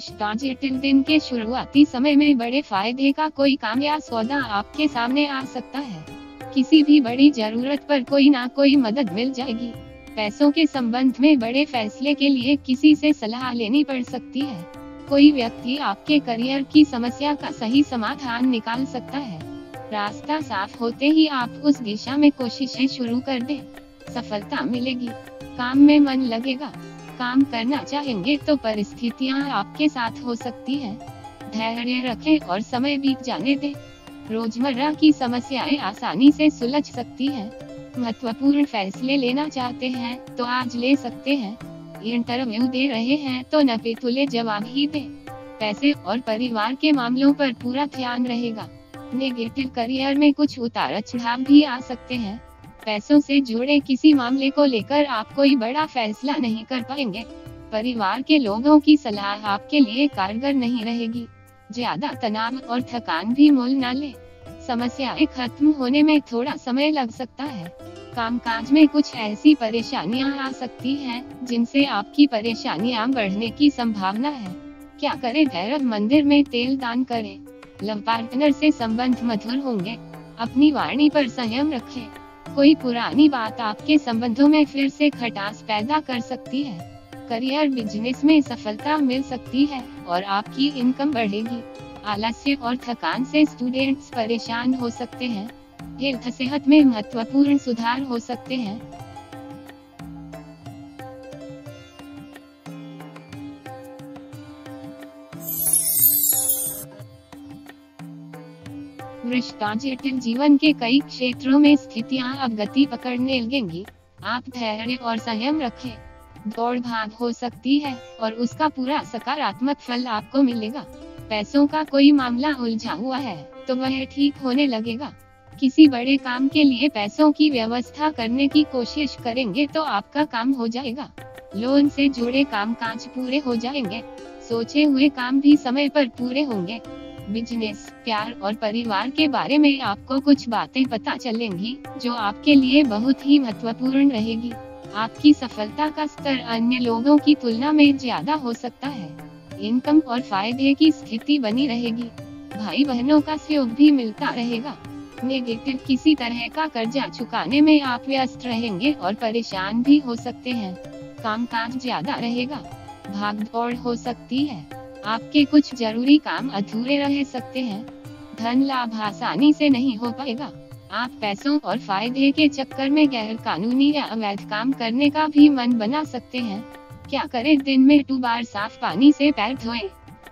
रिश्ता जटिल। दिन के शुरुआती समय में बड़े फायदे का कोई काम या सौदा आपके सामने आ सकता है। किसी भी बड़ी जरूरत पर कोई ना कोई मदद मिल जाएगी। पैसों के संबंध में बड़े फैसले के लिए किसी से सलाह लेनी पड़ सकती है। कोई व्यक्ति आपके करियर की समस्या का सही समाधान निकाल सकता है। रास्ता साफ होते ही आप उस दिशा में कोशिशें शुरू कर दें, सफलता मिलेगी। काम में मन लगेगा। काम करना चाहेंगे तो परिस्थितियां आपके साथ हो सकती हैं। धैर्य रखें और समय बीत जाने दें। रोजमर्रा की समस्याएं आसानी से सुलझ सकती हैं। महत्वपूर्ण फैसले लेना चाहते हैं तो आज ले सकते हैं। इंटरव्यू दे रहे हैं तो नपे-तुले जवाब ही दें। पैसे और परिवार के मामलों पर पूरा ध्यान रहेगा। नेगेटिव करियर में कुछ उतार चढ़ाव भी आ सकते हैं। पैसों से जुड़े किसी मामले को लेकर आप कोई बड़ा फैसला नहीं कर पाएंगे। परिवार के लोगों की सलाह आपके लिए कारगर नहीं रहेगी। ज्यादा तनाव और थकान भी मोल न ले। समस्याएं खत्म होने में थोड़ा समय लग सकता है। कामकाज में कुछ ऐसी परेशानियां आ सकती हैं जिनसे आपकी परेशानियां बढ़ने की संभावना है। क्या करें? भैरव मंदिर में तेल दान करें। लव पार्टनर से संबंध मधुर होंगे। अपनी वाणी पर संयम रखें। कोई पुरानी बात आपके संबंधों में फिर से खटास पैदा कर सकती है। करियर बिजनेस में सफलता मिल सकती है और आपकी इनकम बढ़ेगी। आलस्य और थकान से स्टूडेंट्स परेशान हो सकते हैं। हेल्थ सेहत में महत्वपूर्ण सुधार हो सकते हैं। रिश्ता जटिल। जीवन के कई क्षेत्रों में स्थितियां अब गति पकड़ने लगेंगी। आप धैर्य और संयम रखें। दौड़ भाग हो सकती है और उसका पूरा सकारात्मक फल आपको मिलेगा। पैसों का कोई मामला उलझा हुआ है तो वह ठीक होने लगेगा। किसी बड़े काम के लिए पैसों की व्यवस्था करने की कोशिश करेंगे तो आपका काम हो जाएगा। लोन से जुड़े कामकाज पूरे हो जाएंगे। सोचे हुए काम भी समय पर पूरे होंगे। बिजनेस, प्यार और परिवार के बारे में आपको कुछ बातें पता चलेंगी जो आपके लिए बहुत ही महत्वपूर्ण रहेगी। आपकी सफलता का स्तर अन्य लोगों की तुलना में ज्यादा हो सकता है। इनकम और फायदे की स्थिति बनी रहेगी। भाई बहनों का सहयोग भी मिलता रहेगा। नेगेटिव। किसी तरह का कर्जा चुकाने में आप व्यस्त रहेंगे और परेशान भी हो सकते हैं। कामकाज ज्यादा रहेगा। भाग दौड़ हो सकती है। आपके कुछ जरूरी काम अधूरे रह सकते हैं। धन लाभ आसानी से नहीं हो पाएगा। आप पैसों और फायदे के चक्कर में गैर कानूनी या अवैध काम करने का भी मन बना सकते हैं। क्या करें? दिन में 2 बार साफ पानी से पैर धोएं।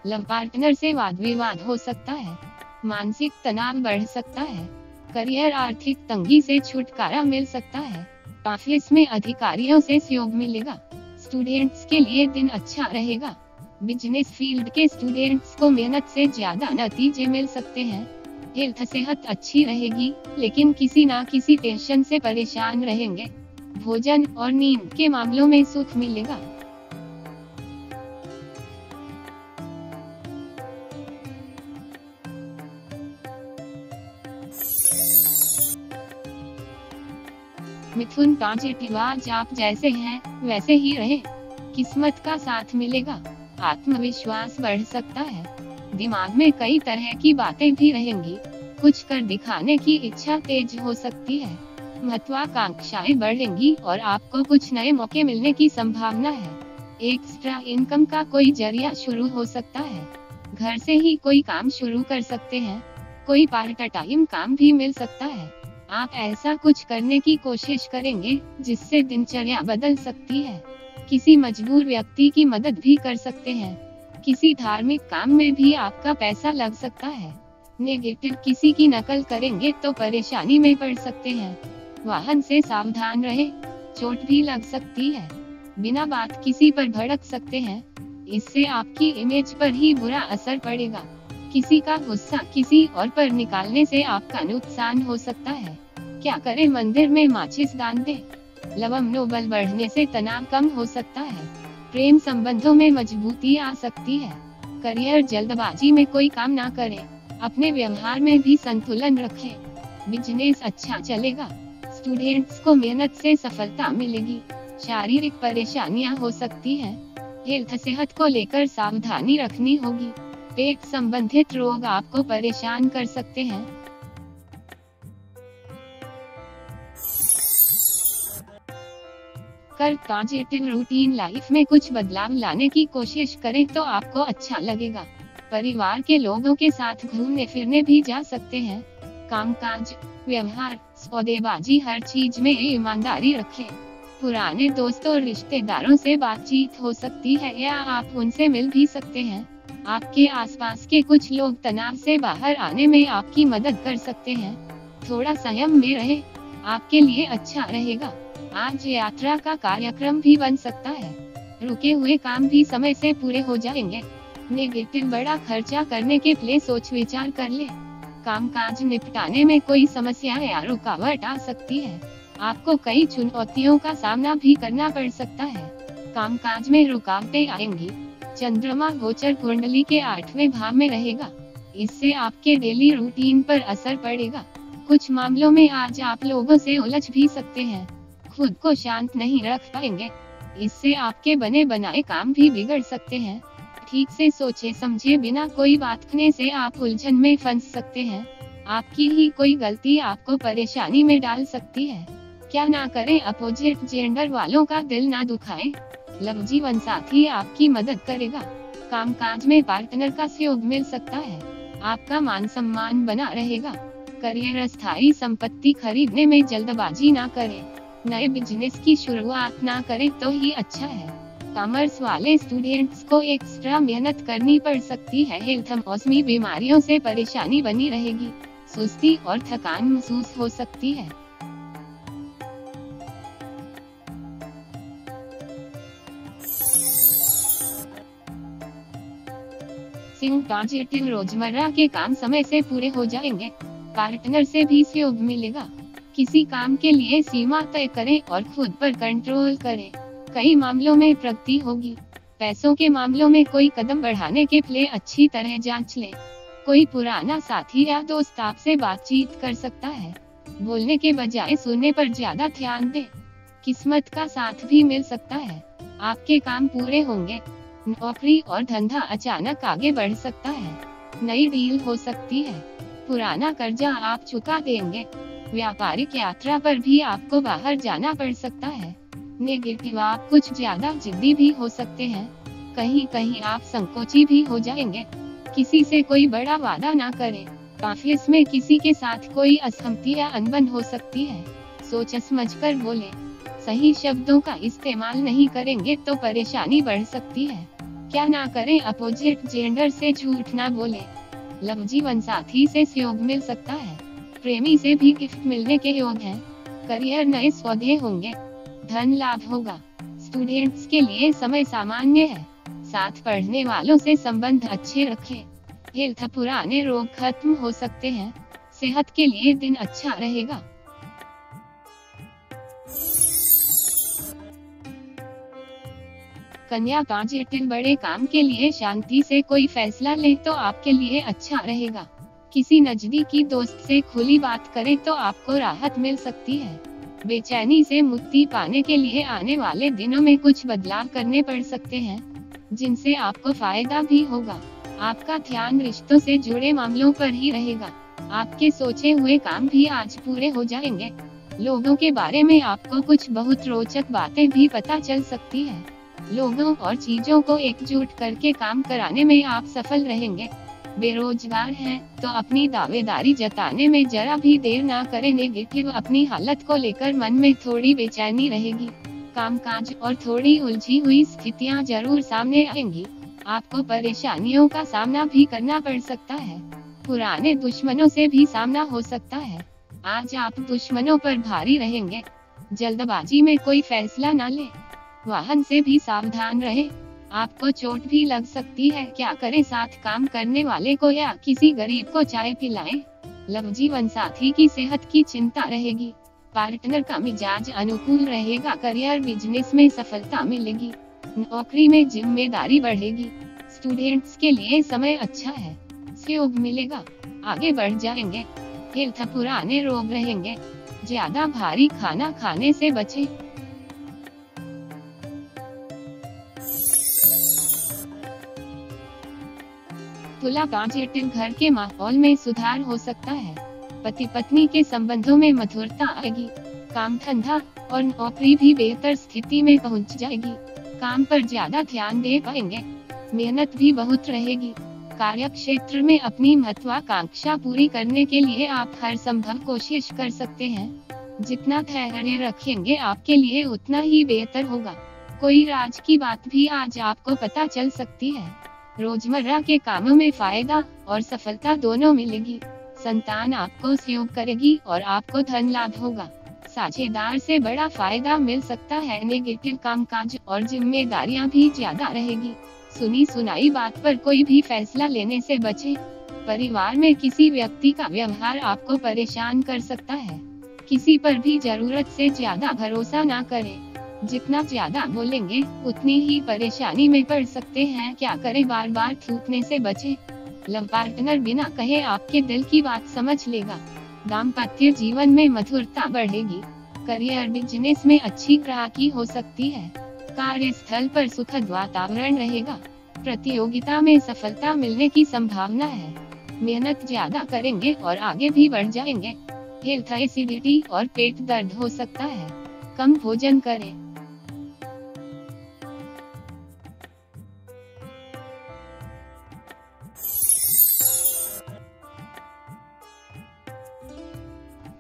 लव पार्टनर से वाद विवाद हो सकता है। मानसिक तनाव बढ़ सकता है। करियर आर्थिक तंगी से छुटकारा मिल सकता है। ऑफिस में अधिकारियों से सहयोग मिलेगा। स्टूडेंट्स के लिए दिन अच्छा रहेगा। बिजनेस फील्ड के स्टूडेंट्स को मेहनत से ज्यादा नतीजे मिल सकते हैं। हेल्थ सेहत अच्छी रहेगी लेकिन किसी ना किसी टेंशन से परेशान रहेंगे। भोजन और नींद के मामलों में सुख मिलेगा। मिथुन। पॉजिटिव। आज आप जैसे हैं वैसे ही रहें। किस्मत का साथ मिलेगा। आत्मविश्वास बढ़ सकता है। दिमाग में कई तरह की बातें भी रहेंगी। कुछ कर दिखाने की इच्छा तेज हो सकती है। महत्वाकांक्षाएं बढ़ेंगी और आपको कुछ नए मौके मिलने की संभावना है। एक्स्ट्रा इनकम का कोई जरिया शुरू हो सकता है। घर से ही कोई काम शुरू कर सकते हैं। कोई पार्ट टाइम काम भी मिल सकता है। आप ऐसा कुछ करने की कोशिश करेंगे जिससे दिनचर्या बदल सकती है। किसी मजबूर व्यक्ति की मदद भी कर सकते हैं। किसी धार्मिक काम में भी आपका पैसा लग सकता है। नेगेटिव। किसी की नकल करेंगे तो परेशानी में पड़ सकते हैं। वाहन से सावधान रहें। चोट भी लग सकती है। बिना बात किसी पर भड़क सकते हैं। इससे आपकी इमेज पर ही बुरा असर पड़ेगा। किसी का गुस्सा किसी और पर निकालने से आपका नुकसान हो सकता है। क्या करें? मंदिर में माचिस दान दें। लवम नोबल बढ़ने से तनाव कम हो सकता है। प्रेम संबंधों में मजबूती आ सकती है। करियर। जल्दबाजी में कोई काम ना करें। अपने व्यवहार में भी संतुलन रखें। बिजनेस अच्छा चलेगा। स्टूडेंट्स को मेहनत से सफलता मिलेगी। शारीरिक परेशानियां हो सकती हैं। हेल्थ सेहत को लेकर सावधानी रखनी होगी। पेट संबंधित रोग आपको परेशान कर सकते हैं। कर पॉजिटिव रूटीन लाइफ में कुछ बदलाव लाने की कोशिश करें तो आपको अच्छा लगेगा। परिवार के लोगों के साथ घूमने फिरने भी जा सकते हैं। कामकाज, व्यवहार, सौदेबाजी हर चीज में ईमानदारी रखें। पुराने दोस्तों और रिश्तेदारों से बातचीत हो सकती है या आप उनसे मिल भी सकते हैं। आपके आसपास के कुछ लोग तनाव से बाहर आने में आपकी मदद कर सकते हैं। थोड़ा संयम में रहें, आपके लिए अच्छा रहेगा। आज यात्रा का कार्यक्रम भी बन सकता है। रुके हुए काम भी समय से पूरे हो जाएंगे। नेगेटिव बड़ा खर्चा करने के पहले सोच विचार कर ले। कामकाज निपटाने में कोई समस्या या रुकावट आ सकती है। आपको कई चुनौतियों का सामना भी करना पड़ सकता है। कामकाज में रुकावटें आएंगी। चंद्रमा गोचर कुंडली के 8वें भाव में रहेगा। इससे आपके डेली रूटीन पर असर पड़ेगा। कुछ मामलों में आज आप लोगों से उलझ भी सकते हैं। खुद को शांत नहीं रख पाएंगे। इससे आपके बने बनाए काम भी बिगड़ सकते हैं। ठीक से सोचे समझे बिना कोई बात करने से आप उलझन में फंस सकते हैं। आपकी ही कोई गलती आपको परेशानी में डाल सकती है। क्या ना करें, अपोजिट जेंडर वालों का दिल ना दुखाएं। लव जीवन साथी आपकी मदद करेगा। कामकाज में पार्टनर का सहयोग मिल सकता है। आपका मान सम्मान बना रहेगा। करियर, स्थायी संपत्ति खरीदने में जल्दबाजी ना करें। नए बिजनेस की शुरुआत ना करें तो ही अच्छा है। कॉमर्स वाले स्टूडेंट्स को एक्स्ट्रा मेहनत करनी पड़ सकती है। हेल्थ, मौसमी बीमारियों से परेशानी बनी रहेगी। सुस्ती और थकान महसूस हो सकती है। सिंह पॉजिटिव रोजमर्रा के काम समय से पूरे हो जाएंगे। पार्टनर से भी सहयोग मिलेगा। किसी काम के लिए सीमा तय करें और खुद पर कंट्रोल करें। कई मामलों में प्रगति होगी। पैसों के मामलों में कोई कदम बढ़ाने के पहले अच्छी तरह जांच लें। कोई पुराना साथी या दोस्त आपसे बातचीत कर सकता है। बोलने के बजाय सुनने पर ज्यादा ध्यान दें। किस्मत का साथ भी मिल सकता है। आपके काम पूरे होंगे। नौकरी और धंधा अचानक आगे बढ़ सकता है। नई डील हो सकती है। पुराना कर्जा आप चुका देंगे। व्यापारिक यात्रा पर भी आपको बाहर जाना पड़ सकता है। नेगेटिव, आप कुछ ज्यादा जिद्दी भी हो सकते हैं। कहीं कहीं आप संकोची भी हो जाएंगे। किसी से कोई बड़ा वादा ना करें। ऑफिस में किसी के साथ कोई असहमति या अनबन हो सकती है। सोच समझकर बोले। सही शब्दों का इस्तेमाल नहीं करेंगे तो परेशानी बढ़ सकती है। क्या ना करें, अपोजिट जेंडर से झूठ ना बोले। लव जीवन साथी से सहयोग मिल सकता है। प्रेमी से भी गिफ्ट मिलने के योग हैं। करियर, नए सौदे होंगे। धन लाभ होगा। स्टूडेंट्स के लिए समय सामान्य है। साथ पढ़ने वालों से संबंध अच्छे रखें। हेल्थ, पुराने रोग खत्म हो सकते हैं। सेहत के लिए दिन अच्छा रहेगा। कन्या पॉजिटिव, बड़े काम के लिए शांति से कोई फैसला ले तो आपके लिए अच्छा रहेगा। किसी नजदीकी दोस्त से खुली बात करें तो आपको राहत मिल सकती है। बेचैनी से मुक्ति पाने के लिए आने वाले दिनों में कुछ बदलाव करने पड़ सकते हैं, जिनसे आपको फायदा भी होगा। आपका ध्यान रिश्तों से जुड़े मामलों पर ही रहेगा। आपके सोचे हुए काम भी आज पूरे हो जाएंगे। लोगों के बारे में आपको कुछ बहुत रोचक बातें भी पता चल सकती है। लोगों और चीजों को एकजुट करके काम कराने में आप सफल रहेंगे। बेरोजगार हैं तो अपनी दावेदारी जताने में जरा भी देर ना करें। नेगेटिव, अपनी हालत को लेकर मन में थोड़ी बेचैनी रहेगी। कामकाज और थोड़ी उलझी हुई स्थितियां जरूर सामने आएंगी। आपको परेशानियों का सामना भी करना पड़ सकता है। पुराने दुश्मनों से भी सामना हो सकता है। आज आप दुश्मनों पर भारी रहेंगे। जल्दबाजी में कोई फैसला ना लें। वाहन से भी सावधान रहें। आपको चोट भी लग सकती है। क्या करें, साथ काम करने वाले को या किसी गरीब को चाय पिलाएं। लव जीवन साथी की सेहत की चिंता रहेगी। पार्टनर का मिजाज अनुकूल रहेगा। करियर, बिजनेस में सफलता मिलेगी। नौकरी में जिम्मेदारी बढ़ेगी। स्टूडेंट्स के लिए समय अच्छा है। सहयोग मिलेगा। आगे बढ़ जाएंगे। हेल्थ, पुराने रोग रहेंगे। ज्यादा भारी खाना खाने से बचें। तुला पॉजिटिव, घर के माहौल में सुधार हो सकता है। पति पत्नी के संबंधों में मधुरता आएगी। काम धंधा और नौकरी भी बेहतर स्थिति में पहुंच जाएगी। काम पर ज्यादा ध्यान दे पाएंगे। मेहनत भी बहुत रहेगी। कार्य क्षेत्र में अपनी महत्वाकांक्षा पूरी करने के लिए आप हर संभव कोशिश कर सकते हैं। जितना धैर्य रखेंगे आपके लिए उतना ही बेहतर होगा। कोई राज की बात भी आज आपको पता चल सकती है। रोजमर्रा के कामों में फायदा और सफलता दोनों मिलेगी। संतान आपको सहयोग करेगी और आपको धन लाभ होगा। साझेदार से बड़ा फायदा मिल सकता है। नेगेटिव कामकाज और जिम्मेदारियां भी ज्यादा रहेगी। सुनी सुनाई बात पर कोई भी फैसला लेने से बचें। परिवार में किसी व्यक्ति का व्यवहार आपको परेशान कर सकता है। किसी पर भी जरूरत से ज्यादा भरोसा ना करें। जितना ज्यादा बोलेंगे उतनी ही परेशानी में पड़ सकते हैं। क्या करें, बार बार थूकने से बचें। लव पार्टनर बिना कहे आपके दिल की बात समझ लेगा। दाम्पत्य जीवन में मधुरता बढ़ेगी। करियर बिजनेस में अच्छी ग्राहकी हो सकती है। कार्यस्थल पर सुखद वातावरण रहेगा। प्रतियोगिता में सफलता मिलने की संभावना है। मेहनत ज्यादा करेंगे और आगे भी बढ़ जाएंगे। हेल्थ, एसिडिटी और पेट दर्द हो सकता है। कम भोजन करें।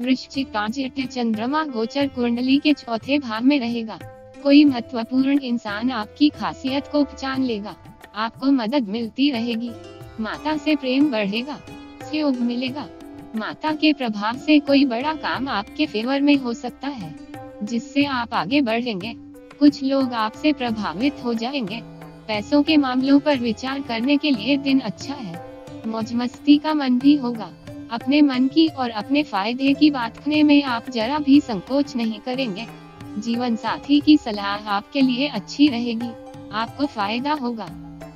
वृश्चिक पॉजिटिव, चंद्रमा गोचर कुंडली के चौथे भाव में रहेगा। कोई महत्वपूर्ण इंसान आपकी खासियत को पहचान लेगा। आपको मदद मिलती रहेगी। माता से प्रेम बढ़ेगा। सहयोग मिलेगा। माता के प्रभाव से कोई बड़ा काम आपके फेवर में हो सकता है, जिससे आप आगे बढ़ेंगे। कुछ लोग आपसे प्रभावित हो जाएंगे। पैसों के मामलों पर विचार करने के लिए दिन अच्छा है। मौज मस्ती का मन भी होगा। अपने मन की और अपने फायदे की बात करने में आप जरा भी संकोच नहीं करेंगे। जीवन साथी की सलाह आपके लिए अच्छी रहेगी। आपको फायदा होगा।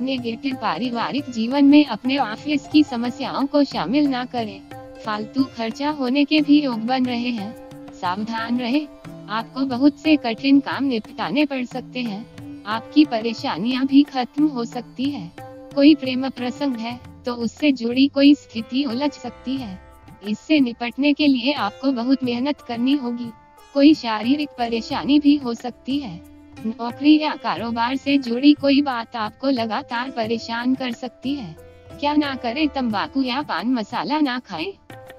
नेगेटिव, पारिवारिक जीवन में अपने ऑफिस की समस्याओं को शामिल ना करें। फालतू खर्चा होने के भी योग बन रहे हैं। सावधान रहें। आपको बहुत से कठिन काम निपटाने पड़ सकते हैं। आपकी परेशानियां भी खत्म हो सकती है। कोई प्रेम प्रसंग है तो उससे जुड़ी कोई स्थिति उलझ सकती है। इससे निपटने के लिए आपको बहुत मेहनत करनी होगी। कोई शारीरिक परेशानी भी हो सकती है। नौकरी या कारोबार से जुड़ी कोई बात आपको लगातार परेशान कर सकती है। क्या ना करें, तंबाकू या पान मसाला ना खाएं।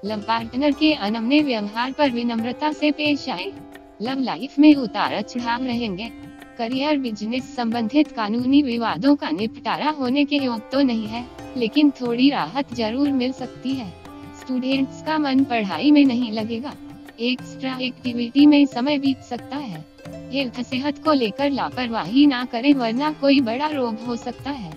लव पार्टनर के अनमने व्यवहार पर विनम्रता से पेश आए। लव लाइफ में उतार चढ़ाव रहेंगे। करियर बिजनेस संबंधित कानूनी विवादों का निपटारा होने के योग तो नहीं है, लेकिन थोड़ी राहत जरूर मिल सकती है। स्टूडेंट्स का मन पढ़ाई में नहीं लगेगा। एक्स्ट्रा एक्टिविटी में समय बीत सकता है। हेल्थ, सेहत को लेकर लापरवाही ना करें, वरना कोई बड़ा रोग हो सकता है।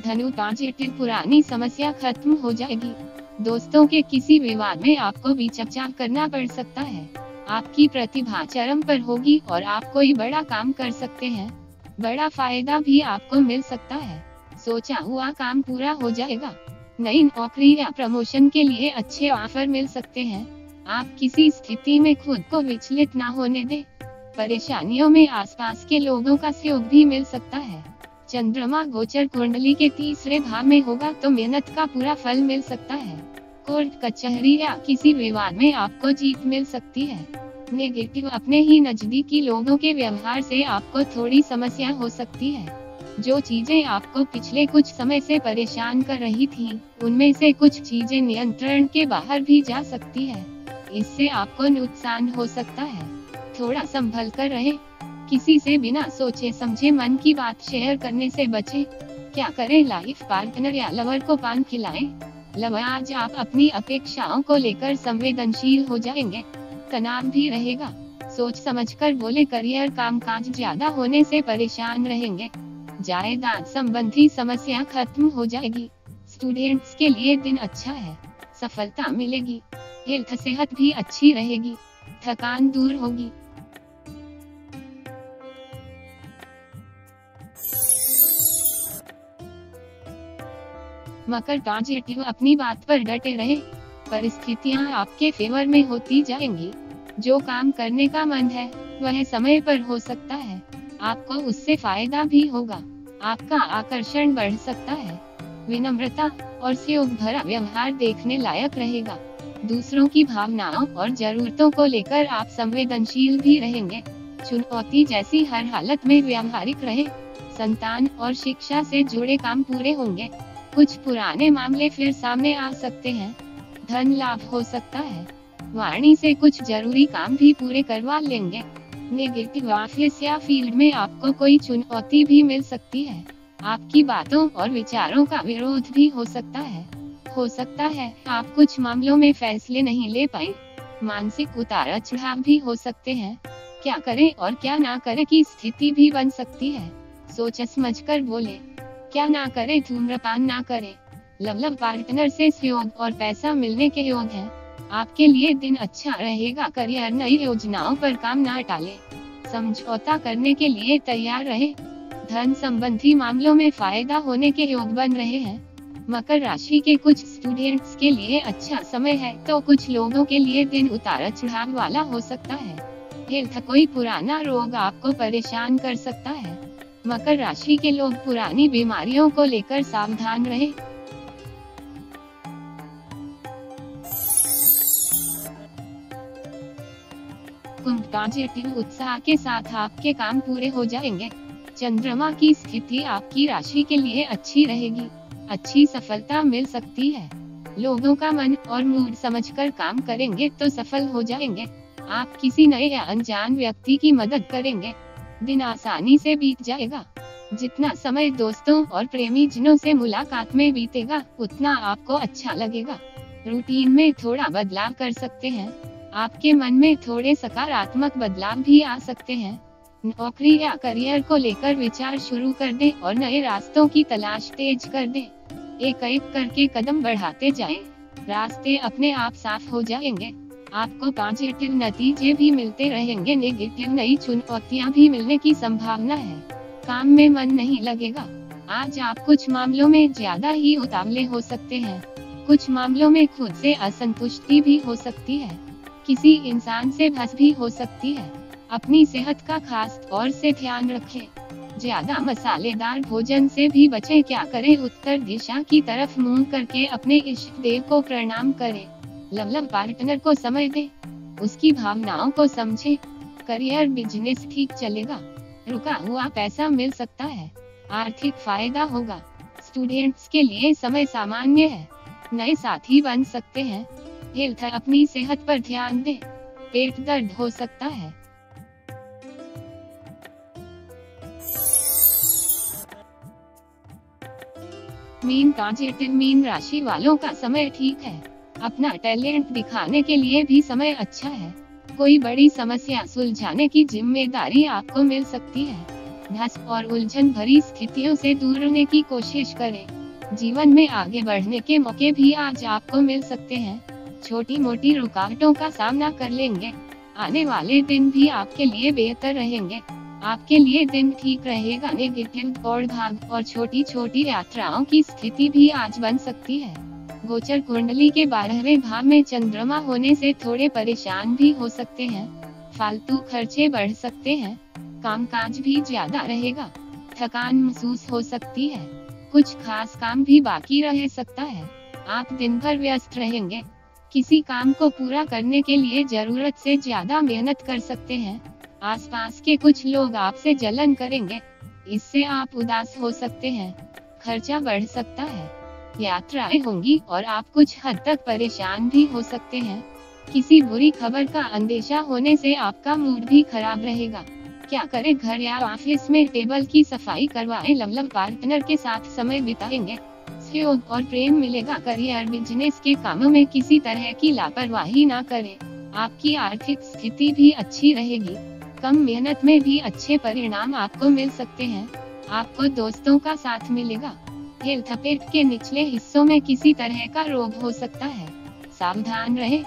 धनु पॉजिटिव, पुरानी समस्या खत्म हो जाएगी। दोस्तों के किसी विवाद में आपको भी चर्चा करना पड़ सकता है। आपकी प्रतिभा चरम पर होगी और आप कोई बड़ा काम कर सकते हैं। बड़ा फायदा भी आपको मिल सकता है। सोचा हुआ काम पूरा हो जाएगा। नई नौकरी या प्रमोशन के लिए अच्छे ऑफर मिल सकते हैं। आप किसी स्थिति में खुद को विचलित ना होने दें। परेशानियों में आसपास के लोगों का सहयोग भी मिल सकता है। चंद्रमा गोचर कुंडली के तीसरे भाव में होगा तो मेहनत का पूरा फल मिल सकता है। कोर्ट कचहरी या किसी विवाद में आपको जीत मिल सकती है। नेगेटिव, अपने ही नजदीकी लोगों के व्यवहार से आपको थोड़ी समस्या हो सकती है। जो चीजें आपको पिछले कुछ समय से परेशान कर रही थीं, उनमें से कुछ चीजें नियंत्रण के बाहर भी जा सकती है। इससे आपको नुकसान हो सकता है। थोड़ा संभल कर रहें। किसी से बिना सोचे समझे मन की बात शेयर करने से बचें। क्या करें, लाइफ पार्टनर या लवर को पान खिलाएं। लवर, आज आप अपनी अपेक्षाओं को लेकर संवेदनशील हो जाएंगे। तनाव भी रहेगा। सोच समझकर बोले। करियर, कामकाज ज्यादा होने से परेशान रहेंगे। जायदाद संबंधी समस्या खत्म हो जाएगी। स्टूडेंट्स के लिए दिन अच्छा है। सफलता मिलेगी। हेल्थ, सेहत भी अच्छी रहेगी। थकान दूर होगी। मकर पॉजिटिव, अपनी बात पर डटे रहे। परिस्थितियां आपके फेवर में होती जाएंगी। जो काम करने का मन है वह समय पर हो सकता है, आपको उससे फायदा भी होगा। आपका आकर्षण बढ़ सकता है। विनम्रता और सहयोग भरा व्यवहार देखने लायक रहेगा। दूसरों की भावनाओं और जरूरतों को लेकर आप संवेदनशील भी रहेंगे। चुनौती जैसी हर हालत में व्यावहारिक रहे। संतान और शिक्षा से जुड़े काम पूरे होंगे। कुछ पुराने मामले फिर सामने आ सकते हैं। धन लाभ हो सकता है। वाणी से कुछ जरूरी काम भी पूरे करवा लेंगे। नेगेटिव ऑफिस या फील्ड में आपको कोई चुनौती भी मिल सकती है। आपकी बातों और विचारों का विरोध भी हो सकता है। आप कुछ मामलों में फैसले नहीं ले पाए। मानसिक उतार चढ़ाव भी हो सकते हैं। क्या करें और क्या ना करें की स्थिति भी बन सकती है। सोच समझकर बोले। क्या ना करें, धूम्रपान ना करें। लव पार्टनर से सहयोग और पैसा मिलने के योग हैं। आपके लिए दिन अच्छा रहेगा। करियर, नई योजनाओं पर काम ना टाले। समझौता करने के लिए तैयार रहे। धन संबंधी मामलों में फायदा होने के योग बन रहे हैं। मकर राशि के कुछ स्टूडेंट्स के लिए अच्छा समय है, तो कुछ लोगों के लिए दिन उतार चढ़ाव वाला हो सकता है। हेल्थ, कोई पुराना रोग आपको परेशान कर सकता है। मकर राशि के लोग पुरानी बीमारियों को लेकर सावधान रहें। कुंभ, पॉजिटिव उत्साह के साथ आपके काम पूरे हो जाएंगे। चंद्रमा की स्थिति आपकी राशि के लिए अच्छी रहेगी। अच्छी सफलता मिल सकती है। लोगों का मन और मूड समझकर काम करेंगे तो सफल हो जाएंगे। आप किसी नए या अनजान व्यक्ति की मदद करेंगे। दिन आसानी से बीत जाएगा। जितना समय दोस्तों और प्रेमी जनों से मुलाकात में बीतेगा, उतना आपको अच्छा लगेगा। रूटीन में थोड़ा बदलाव कर सकते हैं। आपके मन में थोड़े सकारात्मक बदलाव भी आ सकते हैं। नौकरी या करियर को लेकर विचार शुरू कर दें और नए रास्तों की तलाश तेज कर दें। एक एक करके कदम बढ़ाते जाएं। रास्ते अपने आप साफ हो जाएंगे। आपको पॉजिटिव नतीजे भी मिलते रहेंगे। नेगेटिव नई चुनौतियां भी मिलने की संभावना है। काम में मन नहीं लगेगा। आज आप कुछ मामलों में ज्यादा ही उतावले हो सकते हैं। कुछ मामलों में खुद से असंतुष्टि भी हो सकती है। किसी इंसान से बहस भी हो सकती है। अपनी सेहत का खास तौर से ध्यान रखें। ज्यादा मसालेदार भोजन से भी बचें। क्या करें, उत्तर दिशा की तरफ मुंह करके अपने इष्ट देव को प्रणाम करें। लव पार्टनर को समय दें। उसकी भावनाओं को समझें। करियर, बिजनेस ठीक चलेगा। रुका हुआ पैसा मिल सकता है। आर्थिक फायदा होगा। स्टूडेंट्स के लिए समय सामान्य है। नए साथी बन सकते हैं। हेल्थ, अपनी सेहत पर ध्यान दें। पेट दर्द हो सकता है। मीन, पॉजिटिव मीन राशि वालों का समय ठीक है। अपना टैलेंट दिखाने के लिए भी समय अच्छा है। कोई बड़ी समस्या सुलझाने की जिम्मेदारी आपको मिल सकती है। धस और उलझन भरी स्थितियों से दूर रहने की कोशिश करें। जीवन में आगे बढ़ने के मौके भी आज आपको मिल सकते हैं। छोटी मोटी रुकावटों का सामना कर लेंगे। आने वाले दिन भी आपके लिए बेहतर रहेंगे। आपके लिए दिन ठीक रहेगा। नेगेटिव दौड़ भाग और छोटी छोटी यात्राओं की स्थिति भी आज बन सकती है। गोचर कुंडली के 12वें भाव में चंद्रमा होने से थोड़े परेशान भी हो सकते हैं। फालतू खर्चे बढ़ सकते हैं। कामकाज भी ज्यादा रहेगा। थकान महसूस हो सकती है। कुछ खास काम भी बाकी रह सकता है। आप दिन भर व्यस्त रहेंगे। किसी काम को पूरा करने के लिए जरूरत से ज्यादा मेहनत कर सकते हैं। आसपास के कुछ लोग आपसे जलन करेंगे। इससे आप उदास हो सकते हैं। खर्चा बढ़ सकता है। यात्राएं होंगी और आप कुछ हद तक परेशान भी हो सकते हैं। किसी बुरी खबर का अंदेशा होने से आपका मूड भी खराब रहेगा। क्या करें, घर या ऑफिस में टेबल की सफाई करवाएं। लव पार्टनर के साथ समय बिताएंगे। सहयोग और प्रेम मिलेगा। करियर, बिजनेस के कामों में किसी तरह की लापरवाही ना करें। आपकी आर्थिक स्थिति भी अच्छी रहेगी। कम मेहनत में भी अच्छे परिणाम आपको मिल सकते हैं। आपको दोस्तों का साथ मिलेगा। हेल्थ, पेट के निचले हिस्सों में किसी तरह का रोग हो सकता है। सावधान रहें।